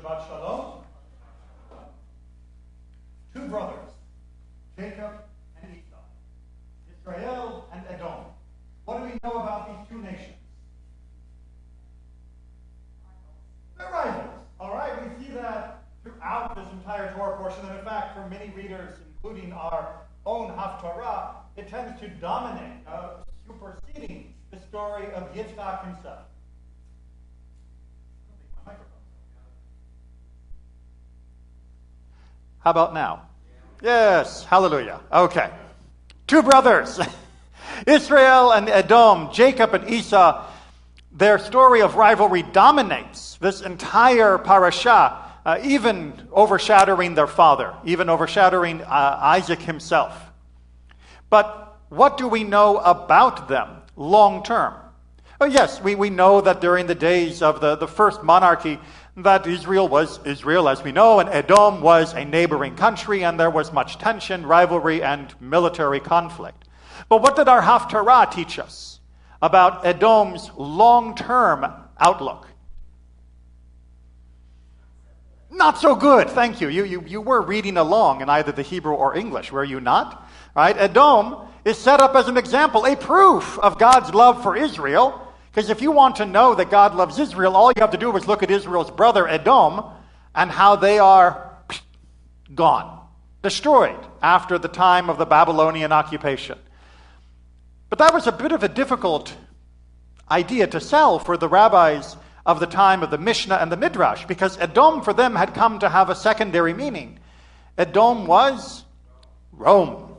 Shabbat Shalom. Two brothers, Jacob and Esau, Israel and Edom. What do we know about these two nations? They're rivals. All right, we see that throughout this entire Torah portion, and in fact, for many readers, including our own Haftarah, it tends to dominate, superseding the story of Yitzhak himself. How about now? Yes, hallelujah. Okay. Two brothers, Israel and Edom, Jacob and Esau. Their story of rivalry dominates this entire parasha, even overshadowing their father, even overshadowing Isaac himself. But what do we know about them long term? Oh, yes, we know that during the days of the first monarchy, that Israel was Israel, as we know, and Edom was a neighboring country, and there was much tension, rivalry, and military conflict. But what did our Haftarah teach us about Edom's long-term outlook? Not so good, thank you. You were reading along in either the Hebrew or English, were you not? Right? Edom is set up as an example, a proof of God's love for Israel. Because if you want to know that God loves Israel, all you have to do is look at Israel's brother Edom and how they are gone, destroyed after the time of the Babylonian occupation. But that was a bit of a difficult idea to sell for the rabbis of the time of the Mishnah and the Midrash, because Edom for them had come to have a secondary meaning. Edom was Rome.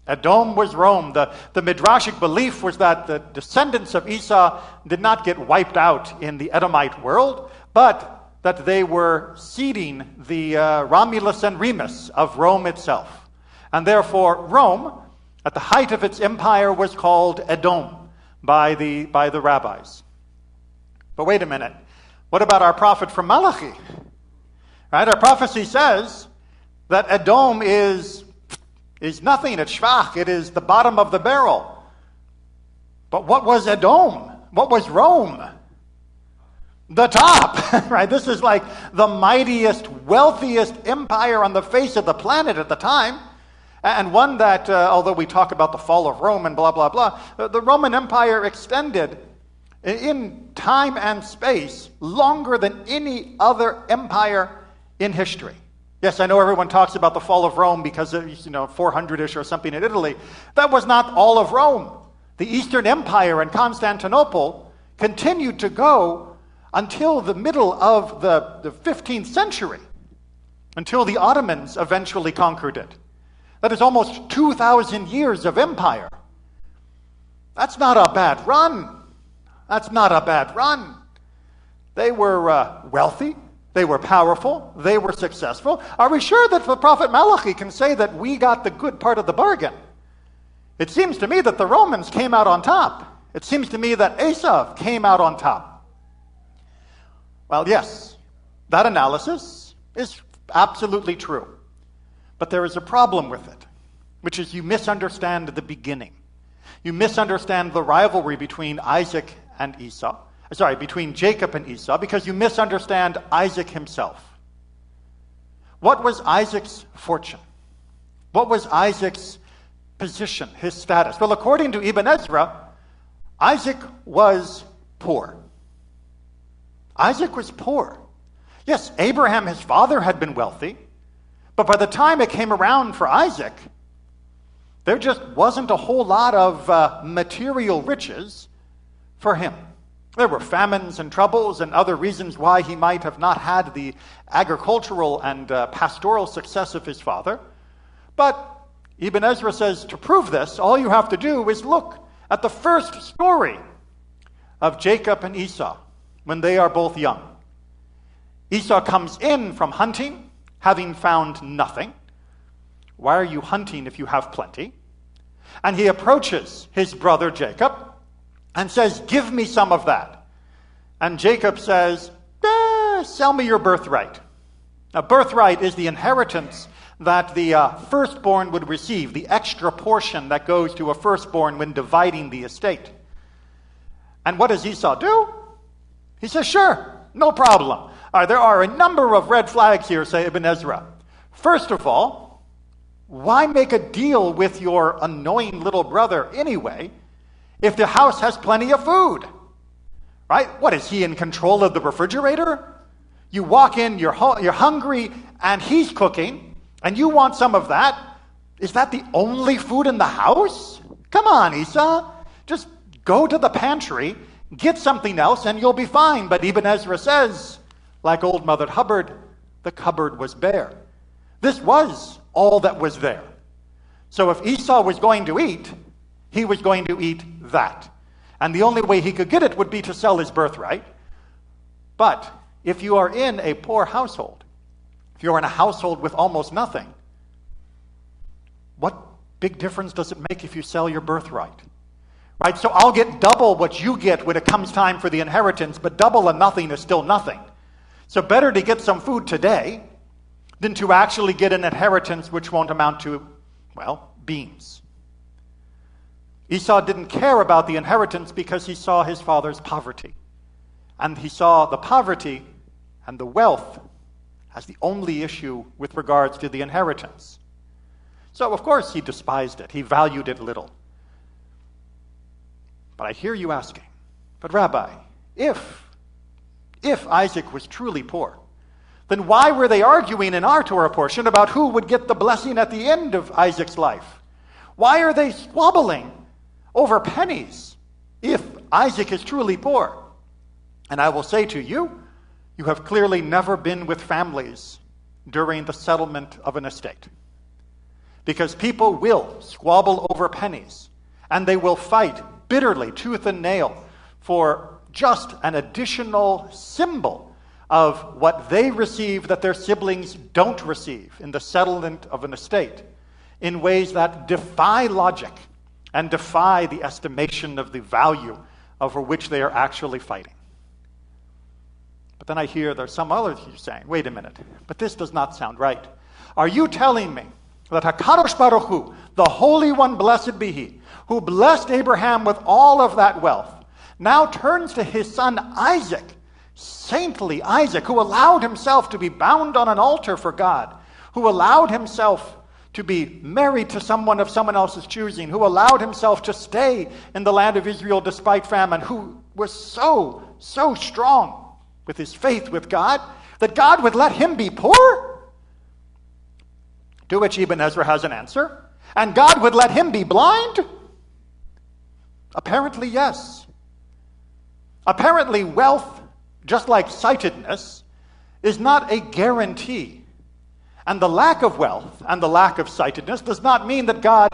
Edom was Rome. The Midrashic belief was that the descendants of Esau did not get wiped out in the Edomite world, but that they were seeding the Romulus and Remus of Rome itself. And therefore, Rome, at the height of its empire, was called Edom by the rabbis. But wait a minute. What about our prophet from Malachi? Right? Our prophecy says that Edom is nothing. It's shvach. It is the bottom of the barrel. But what was Edom? What was Rome? The top. Right? This is like the mightiest, wealthiest empire on the face of the planet at the time. And one that, although we talk about the fall of Rome and blah, blah, blah, the Roman Empire extended in time and space longer than any other empire in history. Yes, I know everyone talks about the fall of Rome because of, 400-ish or something in Italy. That was not all of Rome. The Eastern Empire and Constantinople continued to go until the middle of the 15th century, until the Ottomans eventually conquered it. That is almost 2,000 years of empire. That's not a bad run. That's not a bad run. They were wealthy. They were powerful. They were successful. Are we sure that the prophet Malachi can say that we got the good part of the bargain? It seems to me that the Romans came out on top. It seems to me that Esau came out on top. Well, yes, that analysis is absolutely true. But there is a problem with it, which is you misunderstand the beginning. You misunderstand the rivalry between between Jacob and Esau, because you misunderstand Isaac himself. What was Isaac's fortune? What was Isaac's position, his status? Well, according to Ibn Ezra, Isaac was poor. Isaac was poor. Yes, Abraham, his father, had been wealthy, but by the time it came around for Isaac, there just wasn't a whole lot of material riches for him. There were famines and troubles and other reasons why he might have not had the agricultural and pastoral success of his father. But Ibn Ezra says to prove this, all you have to do is look at the first story of Jacob and Esau when they are both young. Esau comes in from hunting, having found nothing. Why are you hunting if you have plenty? And he approaches his brother Jacob and says, give me some of that. And Jacob says, sell me your birthright. Now, birthright is the inheritance that the firstborn would receive, the extra portion that goes to a firstborn when dividing the estate. And what does Esau do? He says, sure, no problem. There are a number of red flags here, say Ibn Ezra. First of all, why make a deal with your annoying little brother anyway if the house has plenty of food? Right? What, is he in control of the refrigerator? You walk in, you're hungry, and he's cooking, and you want some of that. Is that the only food in the house? Come on, Esau. Just go to the pantry, get something else, and you'll be fine. But Ibn Ezra says, like old Mother Hubbard, the cupboard was bare. This was all that was there. So if Esau was going to eat, he was going to eat that. And the only way he could get it would be to sell his birthright. But if you are in a poor household, if you're in a household with almost nothing, what big difference does it make if you sell your birthright? Right? So I'll get double what you get when it comes time for the inheritance, but double and nothing is still nothing. So better to get some food today than to actually get an inheritance which won't amount to, well, beans. Esau didn't care about the inheritance because he saw his father's poverty. And he saw the poverty and the wealth as the only issue with regards to the inheritance. So, of course, he despised it. He valued it little. But I hear you asking, but Rabbi, if Isaac was truly poor, then why were they arguing in our Torah portion about who would get the blessing at the end of Isaac's life? Why are they squabbling over pennies if Isaac is truly poor? And I will say to you, you have clearly never been with families during the settlement of an estate. Because people will squabble over pennies, and they will fight bitterly, tooth and nail, for just an additional symbol of what they receive that their siblings don't receive in the settlement of an estate, in ways that defy logic and defy the estimation of the value over which they are actually fighting. But then I hear there's some others who are saying, wait a minute, but this does not sound right. Are you telling me that HaKadosh Baruch Hu, the Holy One, blessed be He, who blessed Abraham with all of that wealth, now turns to his son Isaac, saintly Isaac, who allowed himself to be bound on an altar for God, who allowed himself to be married to someone of someone else's choosing, who allowed himself to stay in the land of Israel despite famine, who was so strong with his faith with God, that God would let him be poor? To which Ibn Ezra has an answer. And God would let him be blind? Apparently, yes. Apparently, wealth, just like sightedness, is not a guarantee. And the lack of wealth and the lack of sightedness does not mean that God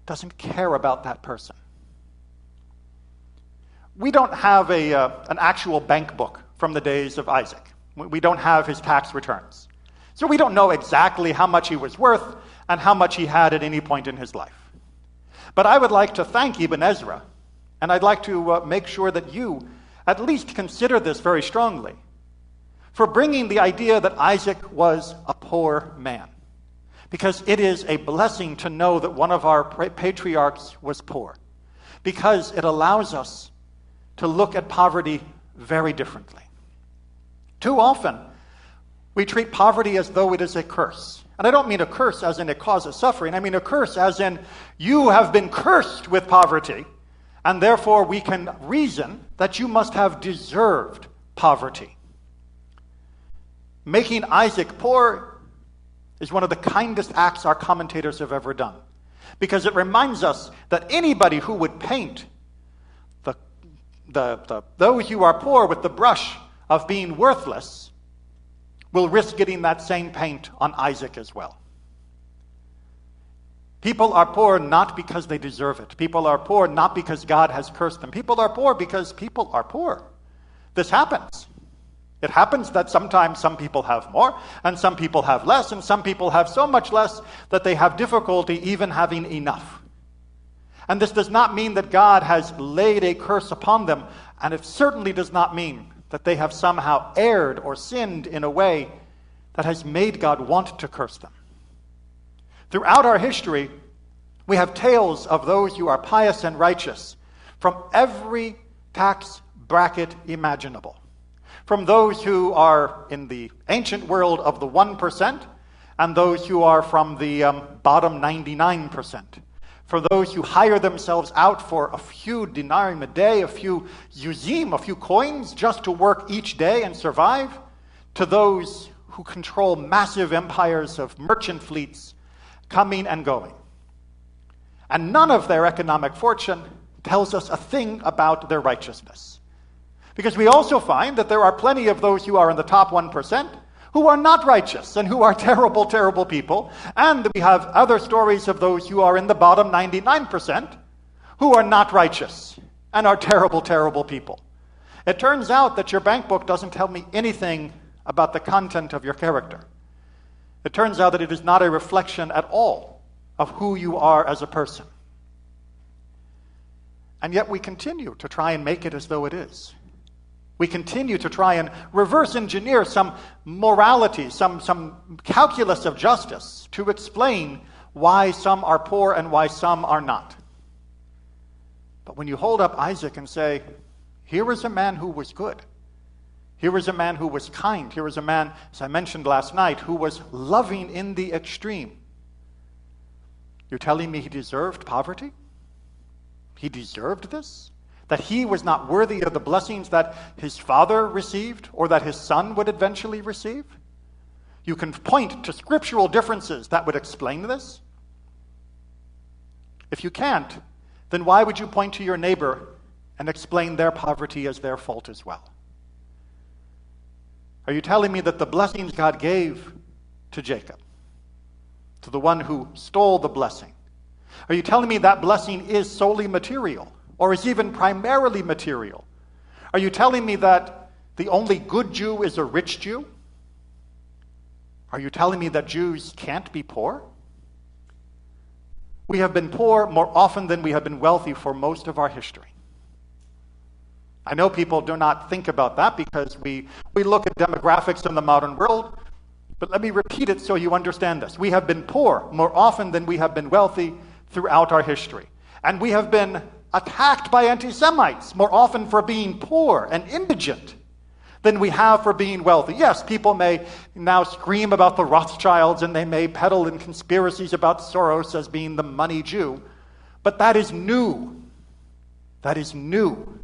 doesn't care about that person. We don't have an actual bank book from the days of Isaac. We don't have his tax returns. So we don't know exactly how much he was worth and how much he had at any point in his life. But I would like to thank Ibn Ezra, and I'd like to make sure that you at least consider this very strongly, for bringing the idea that Isaac was a poor man. Because it is a blessing to know that one of our patriarchs was poor. Because it allows us to look at poverty very differently. Too often, we treat poverty as though it is a curse. And I don't mean a curse as in it causes suffering. I mean a curse as in you have been cursed with poverty, and therefore we can reason that you must have deserved poverty. Making Isaac poor is one of the kindest acts our commentators have ever done, because it reminds us that anybody who would paint those who are poor with the brush of being worthless will risk getting that same paint on Isaac as well. People are poor not because they deserve it. People are poor not because God has cursed them. People are poor because people are poor. This happens. It happens that sometimes some people have more, and some people have less, and some people have so much less that they have difficulty even having enough. And this does not mean that God has laid a curse upon them, and it certainly does not mean that they have somehow erred or sinned in a way that has made God want to curse them. Throughout our history, we have tales of those who are pious and righteous from every tax bracket imaginable. from those who are in the ancient world of the 1% and those who are from the bottom 99%. For those who hire themselves out for a few denarii a day, a few zuzim, a few coins, just to work each day and survive, to those who control massive empires of merchant fleets coming and going. And none of their economic fortune tells us a thing about their righteousness. Because we also find that there are plenty of those who are in the top 1% who are not righteous and who are terrible, terrible people. And we have other stories of those who are in the bottom 99% who are not righteous and are terrible, terrible people. It turns out that your bank book doesn't tell me anything about the content of your character. It turns out that it is not a reflection at all of who you are as a person. And yet we continue to try and make it as though it is. We continue to try and reverse engineer some morality, some calculus of justice to explain why some are poor and why some are not. But when you hold up Isaac and say, here is a man who was good, here is a man who was kind, here is a man, as I mentioned last night, who was loving in the extreme, you're telling me he deserved poverty? He deserved this? That he was not worthy of the blessings that his father received or that his son would eventually receive? You can point to scriptural differences that would explain this. If you can't, then why would you point to your neighbor and explain their poverty as their fault as well? Are you telling me that the blessings God gave to Jacob, to the one who stole the blessing, are you telling me that blessing is solely material? Or is even primarily material? Are you telling me that the only good Jew is a rich Jew? Are you telling me that Jews can't be poor? We have been poor more often than we have been wealthy for most of our history. I know people do not think about that because we look at demographics in the modern world, but let me repeat it so you understand this. We have been poor more often than we have been wealthy throughout our history. And we have been attacked by anti-Semites more often for being poor and indigent than we have for being wealthy. Yes, people may now scream about the Rothschilds and they may peddle in conspiracies about Soros as being the money Jew, but that is new. That is new.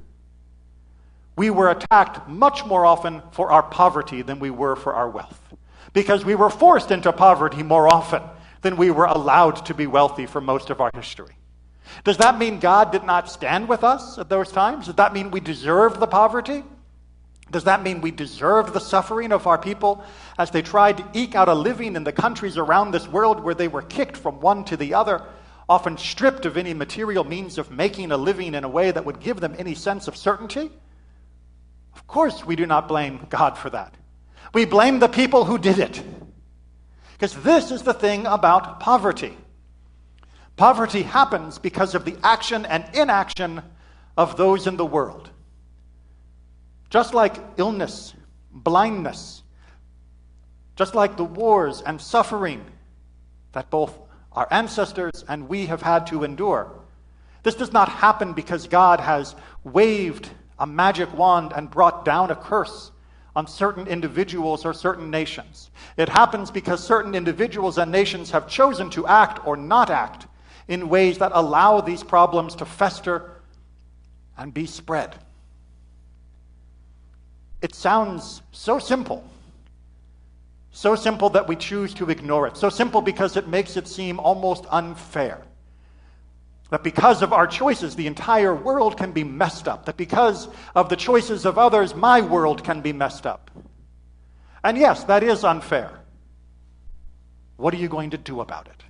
We were attacked much more often for our poverty than we were for our wealth, because we were forced into poverty more often than we were allowed to be wealthy for most of our history. Does that mean God did not stand with us at those times? Does that mean we deserved the poverty? Does that mean we deserved the suffering of our people as they tried to eke out a living in the countries around this world where they were kicked from one to the other, often stripped of any material means of making a living in a way that would give them any sense of certainty? Of course we do not blame God for that. We blame the people who did it. Because this is the thing about poverty. Poverty happens because of the action and inaction of those in the world. Just like illness, blindness, just like the wars and suffering that both our ancestors and we have had to endure, this does not happen because God has waved a magic wand and brought down a curse on certain individuals or certain nations. It happens because certain individuals and nations have chosen to act or not act in ways that allow these problems to fester and be spread. It sounds so simple that we choose to ignore it, so simple because it makes it seem almost unfair. That because of our choices, the entire world can be messed up. That because of the choices of others, my world can be messed up. And yes, that is unfair. What are you going to do about it?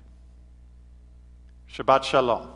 Shabbat Shalom.